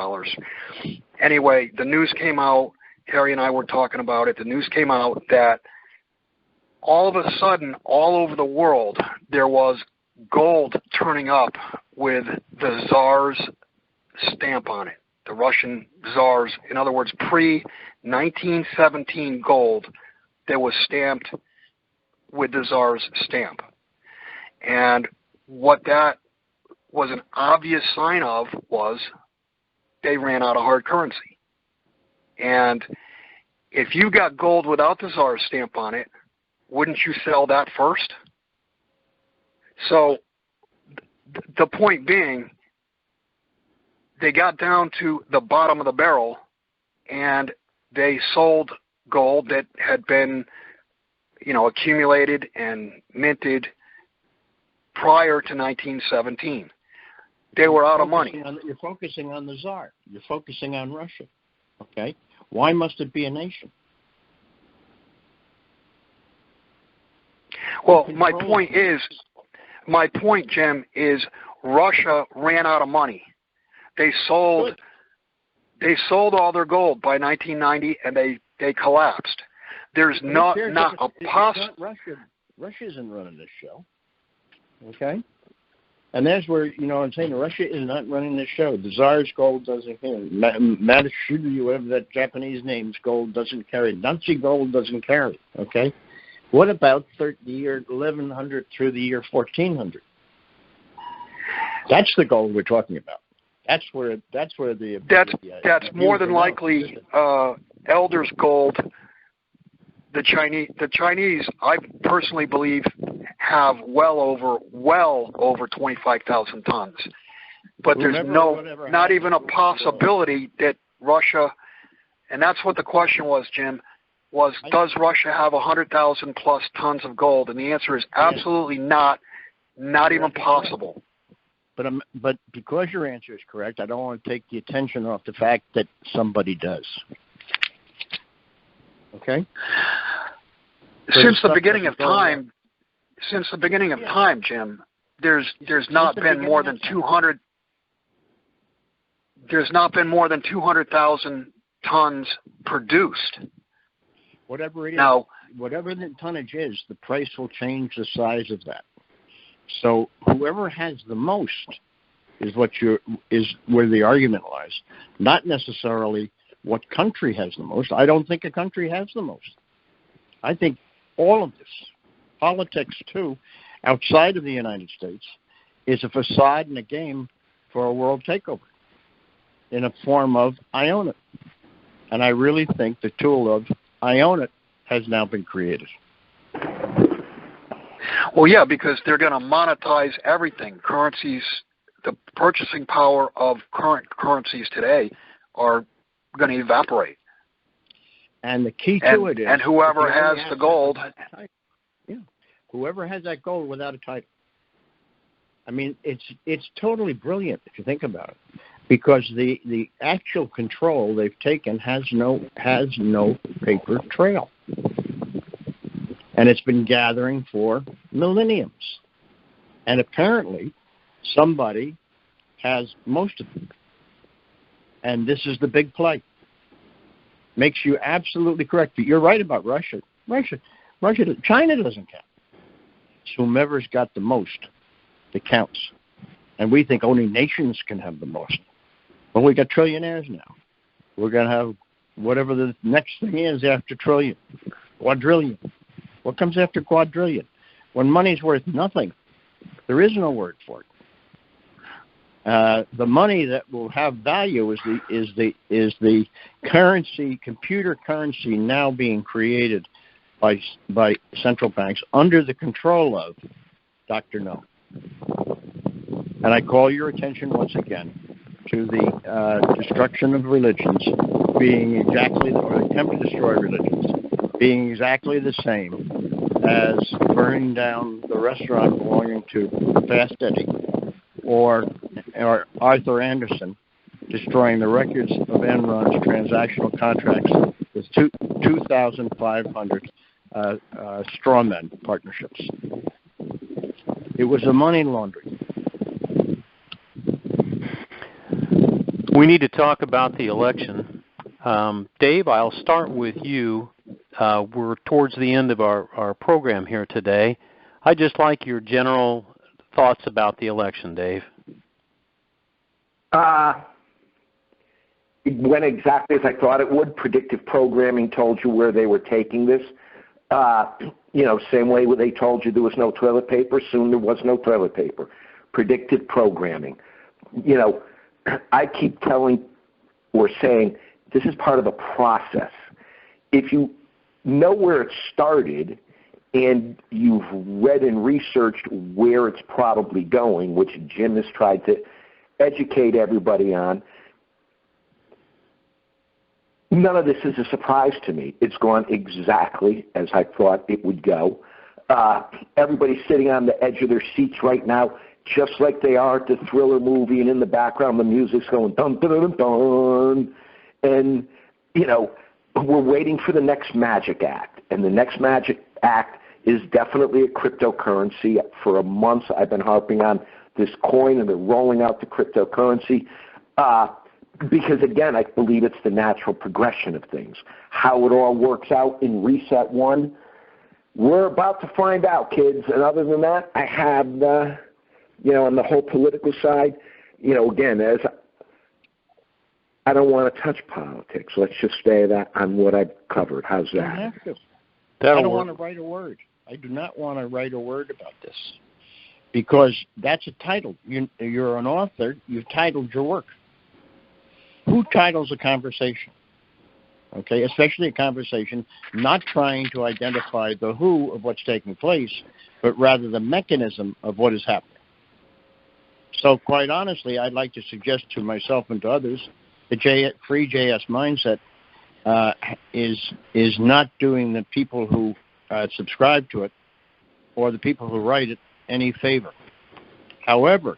S2: Anyway, the news came out. Harry and I were talking about it. The news came out that all of a sudden, all over the world, there was gold turning up with the Tsar's stamp on it, the Russian Tsars. In other words, pre-1917 gold that was stamped with the Tsar's stamp. And what that was an obvious sign of was they ran out of hard currency. And if you got gold without the Tsar's stamp on it, wouldn't you sell that first? So the point being, they got down to the bottom of the barrel and they sold gold that had been, accumulated and minted prior to 1917. They were out of money.
S4: You're focusing on the Tsar. You're focusing on Russia. Okay? Why must it be a nation?
S2: Well, my point, Jim, is Russia ran out of money. they sold all their gold by 1990, and they collapsed. There's not a
S4: Russia isn't running this show. Okay? And that's where, I'm saying Russia is not running this show. The Tsar's gold doesn't carry. Matsushita, whatever that Japanese name's gold doesn't carry. Nazi gold doesn't carry. Okay? What about the year 1100 through the year 1400? That's the gold we're talking about. That's
S2: more than likely Elder's gold. The Chinese, I personally believe, have well over 25,000 tons. But there's not even a possibility that Russia, and that's what the question was, Jim, does Russia have 100,000 plus tons of gold? And the answer is absolutely not even possible.
S4: But because your answer is correct, I don't want to take the attention off the fact that somebody does. Okay?
S2: Since the beginning of time, Jim, there's not been more than 200. There's not been more than 200,000 tons produced.
S4: Whatever it is,
S2: now,
S4: whatever the tonnage is, the price will change the size of that. So whoever has the most is where the argument lies, not necessarily what country has the most. I don't think a country has the most. I think all of this, politics too, outside of the United States, is a facade and a game for a world takeover in a form of I own it. And I really think the tool of I own it has now been created.
S2: Well, yeah, because they're going to monetize everything. Currencies, the purchasing power of current currencies today are going to evaporate.
S4: And the key to it is...
S2: And whoever has the gold...
S4: Yeah, whoever has that gold without a title. I mean, it's totally brilliant if you think about it. Because the actual control they've taken has no paper trail. And it's been gathering for millenniums. And apparently, somebody has most of it. And this is the big play. Makes you absolutely correct. But you're right about Russia. China doesn't count. It's whomever's got the most that counts. And we think only nations can have the most. Well, we got trillionaires now. We're going to have whatever the next thing is after trillion. Quadrillion. What comes after quadrillion? When money's worth nothing, there is no word for it. The money that will have value is the currency, computer currency now being created by central banks under the control of Dr. No. And I call your attention once again to the destruction of religions being exactly, or attempt to destroy religions, being exactly the same as burning down the restaurant belonging to Fast Eddie or Arthur Anderson destroying the records of Enron's transactional contracts with 2,500 strawman partnerships. It was a money laundering.
S1: We need to talk about the election. Dave, I'll start with you. We're towards the end of our program here today. I'd just like your general thoughts about the election, Dave.
S3: It went exactly as I thought it would. Predictive programming told you where they were taking this. Same way where they told you there was no toilet paper, soon there was no toilet paper. Predictive programming. I keep telling or saying this is part of the process. If you know where it started and you've read and researched where it's probably going, which Jim has tried to educate everybody on, none of this is a surprise to me. It's gone exactly as I thought it would go. Everybody's sitting on the edge of their seats right now, just like they are at the Thriller movie, and in the background the music's going dun dun dun dun. And, we're waiting for the next magic act. And the next magic act is definitely a cryptocurrency. For a month I've been harping on this coin, and they're rolling out the cryptocurrency. Because, again, I believe it's the natural progression of things. How it all works out in Reset 1, we're about to find out, kids. And other than that, I have, on the whole political side, again, I don't want to touch politics. Let's just stay on what I've covered. How's that?
S4: I don't want to write a word. I do not want to write a word about this because that's a title. You're an author. You've titled your work. Who titles a conversation? Okay, especially a conversation not trying to identify the who of what's taking place, but rather the mechanism of what is happening. So quite honestly, I'd like to suggest to myself and to others the free JS mindset is not doing the people who subscribe to it or the people who write it any favor. However,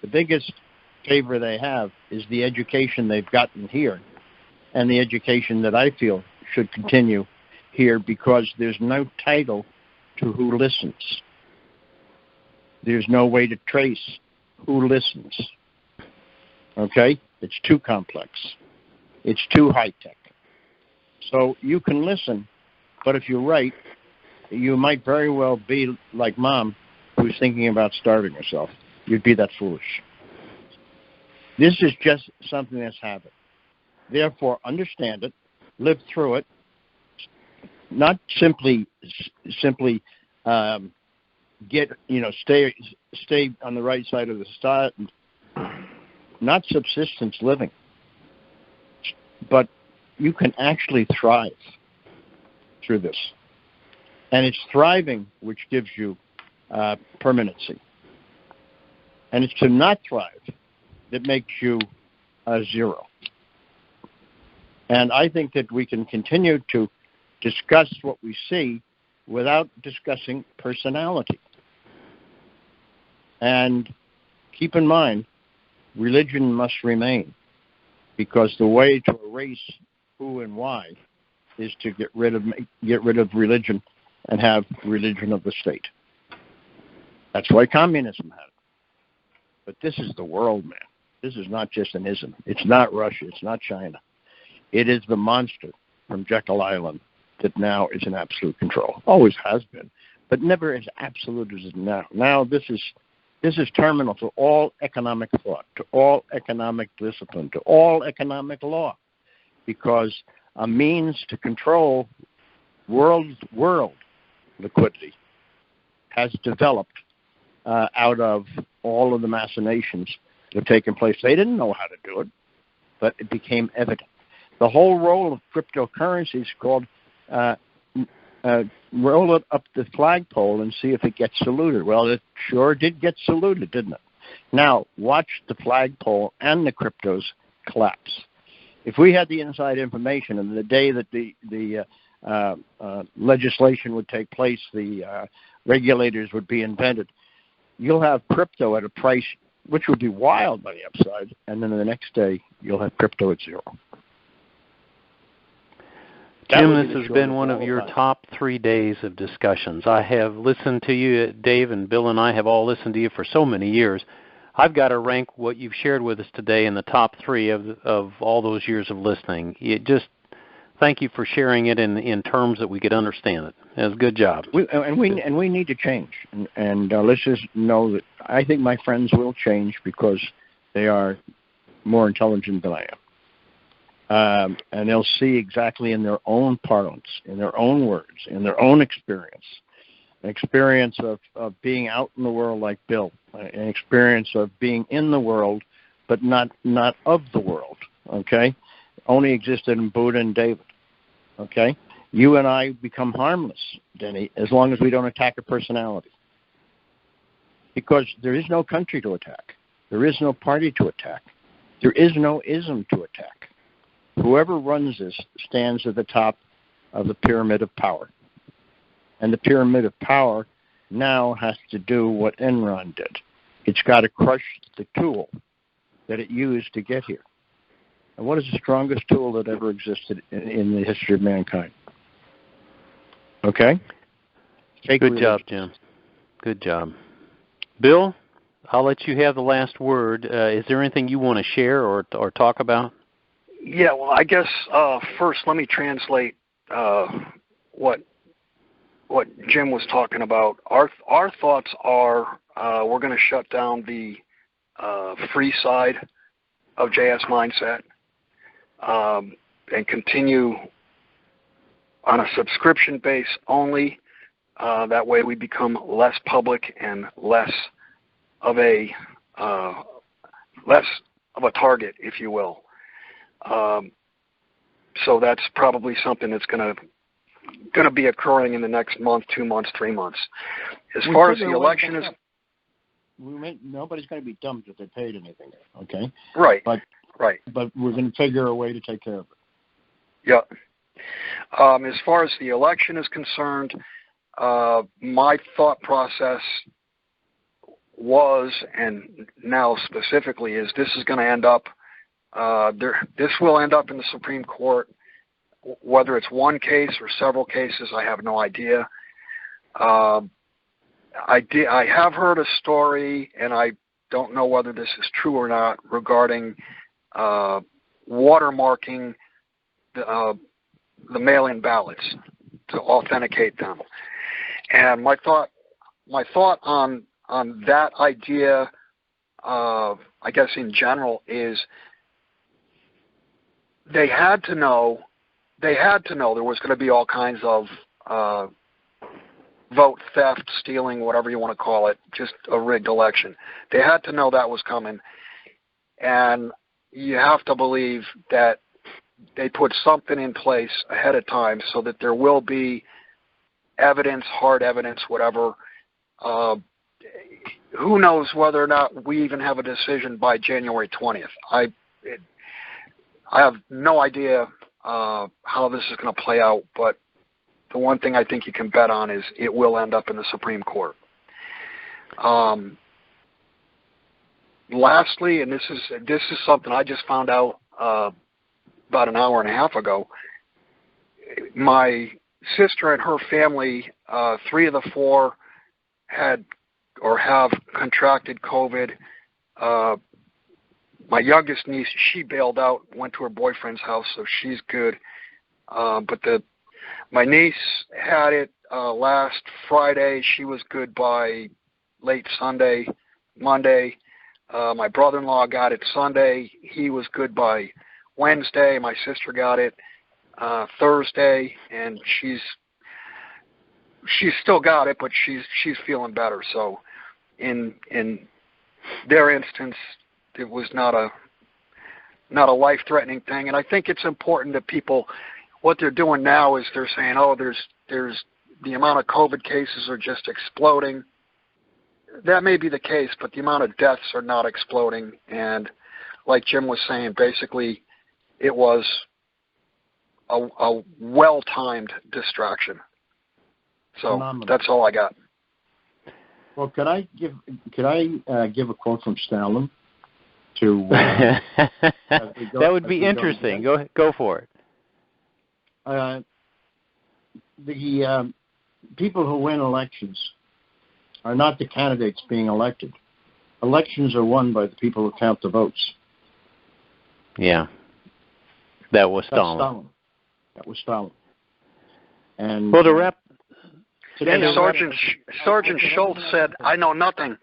S4: the biggest favor they have is the education they've gotten here and the education that I feel should continue here because there's no title to who listens. There's no way to trace who listens. Okay? It's too complex. It's too high-tech. So you can listen, but if you write, you might very well be like Mom, who's thinking about starving herself. You'd be that foolish. This is just something that's happened. Therefore, understand it, live through it, not simply stay on the right side of the style, not subsistence living, but you can actually thrive through this. And it's thriving which gives you permanency. And it's to not thrive that makes you zero. And I think that we can continue to discuss what we see without discussing personality. And keep in mind, religion must remain, because the way to erase who and why is to get rid of religion and have religion of the state. That's why communism had it. But this is the world, man. This is not just an ism. It's not Russia. It's not China. It is the monster from Jekyll Island that now is in absolute control. Always has been, but never as absolute as it is now. Now this is terminal to all economic thought, to all economic discipline, to all economic law, because a means to control world liquidity has developed out of all of the machinations that have taken place. They didn't know how to do it, but it became evident. The whole role of cryptocurrency is called roll it up the flagpole and see if it gets saluted. Well, it sure did get saluted, didn't it? Now, watch the flagpole and the cryptos collapse. If we had the inside information and the day that the legislation would take place, the regulators would be invented, you'll have crypto at a price which would be wild by the upside, and then the next day you'll have crypto at zero.
S1: Jim, this has been one of your top 3 days of discussions. I have listened to you, Dave and Bill and I have all listened to you for so many years. I've got to rank what you've shared with us today in the top 3 of all those years of listening. Thank you for sharing it in terms that we could understand it. It was a good job.
S4: We need to change. And let's just know that I think my friends will change because they are more intelligent than I am. And they'll see exactly in their own parlance, in their own words, in their own experience, an experience of being out in the world like Bill, an experience of being in the world but not of the world, okay? Only existed in Buddha and David, okay? You and I become harmless, Denny, as long as we don't attack a personality. Because there is no country to attack. There is no party to attack. There is no ism to attack. Whoever runs this stands at the top of the pyramid of power. And the pyramid of power now has to do what Enron did. It's got to crush the tool that it used to get here. And what is the strongest tool that ever existed in the history of mankind? Okay?
S1: Good job, Jim. Good job. Bill, I'll let you have the last word. Is there anything you want to share or talk about?
S2: Yeah, well, I guess first let me translate what Jim was talking about. Our thoughts are we're going to shut down the free side of JS Mindset and continue on a subscription base only. That way we become less public and less of a target, if you will. So that's probably something that's going to be occurring in the next month, 2 months, 3 months. As far as the election is,
S4: nobody's going to be dumped if they paid anything. Okay.
S2: Right.
S4: But we're going to figure a way to take care of it.
S2: Yeah. As far as the election is concerned, my thought process was, and now specifically, is this is going to end up. This will end up in the Supreme Court. Whether it's one case or several cases, I have no idea. I have heard a story, and I don't know whether this is true or not, regarding watermarking the mail-in ballots to authenticate them. And my thought on that idea, I guess in general, is they had to know there was going to be all kinds of vote theft, stealing, whatever you want to call it, just a rigged election. They had to know that was coming. And you have to believe that they put something in place ahead of time so that there will be evidence, hard evidence, whatever. Who knows whether or not we even have a decision by January 20th. I have no idea how this is going to play out, but the one thing I think you can bet on is it will end up in the Supreme Court. Lastly, and this is something I just found out about an hour and a half ago, my sister and her family, 3 of the 4 had or have contracted COVID. My youngest niece, she bailed out, went to her boyfriend's house, so she's good. But my niece had it last Friday. She was good by late Sunday, Monday. My brother-in-law got it Sunday. He was good by Wednesday. My sister got it Thursday, and she's still got it, but she's feeling better. So in their instance, it was not a life-threatening thing. And I think it's important that people, what they're doing now is they're saying, oh, there's the amount of COVID cases are just exploding. That may be the case, but the amount of deaths are not exploding. And like Jim was saying, basically it was a well-timed distraction. So phenomenal. That's all I got.
S4: Well, could I give a quote from Stalin? To
S1: that would be interesting. Go for it.
S4: The people who win elections are not the candidates being elected. Elections are won by the people who count the votes.
S1: Yeah, that was Stalin.
S4: That was Stalin. And
S1: well, to wrap.
S2: And Sergeant Schultz said, "I know nothing."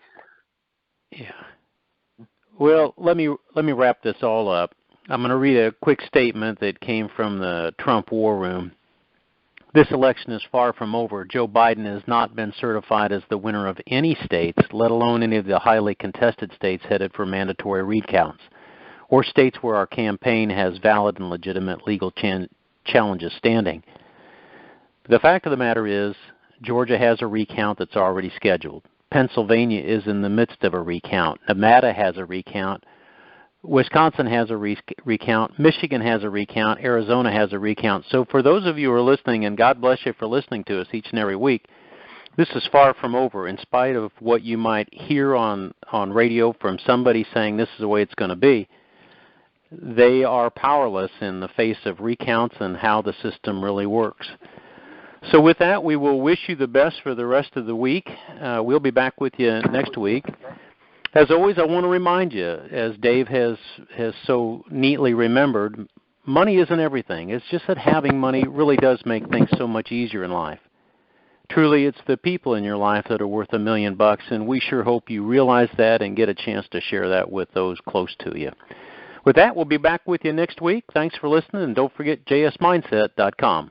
S1: Yeah. Well, let me wrap this all up. I'm going to read a quick statement that came from the Trump War Room. This election is far from over. Joe Biden has not been certified as the winner of any states, let alone any of the highly contested states headed for mandatory recounts, or states where our campaign has valid and legitimate legal challenges standing. The fact of the matter is, Georgia has a recount that's already scheduled. Pennsylvania is in the midst of a recount. Nevada has a recount. Wisconsin has a recount. Michigan has a recount. Arizona has a recount. So for those of you who are listening, and God bless you for listening to us each and every week, this is far from over. In spite of what you might hear on radio from somebody saying this is the way it's going to be, they are powerless in the face of recounts and how the system really works. So with that, we will wish you the best for the rest of the week. We'll be back with you next week. As always, I want to remind you, as Dave has so neatly remembered, money isn't everything. It's just that having money really does make things so much easier in life. Truly, it's the people in your life that are worth $1 million, and we sure hope you realize that and get a chance to share that with those close to you. With that, we'll be back with you next week. Thanks for listening, and don't forget jsmindset.com.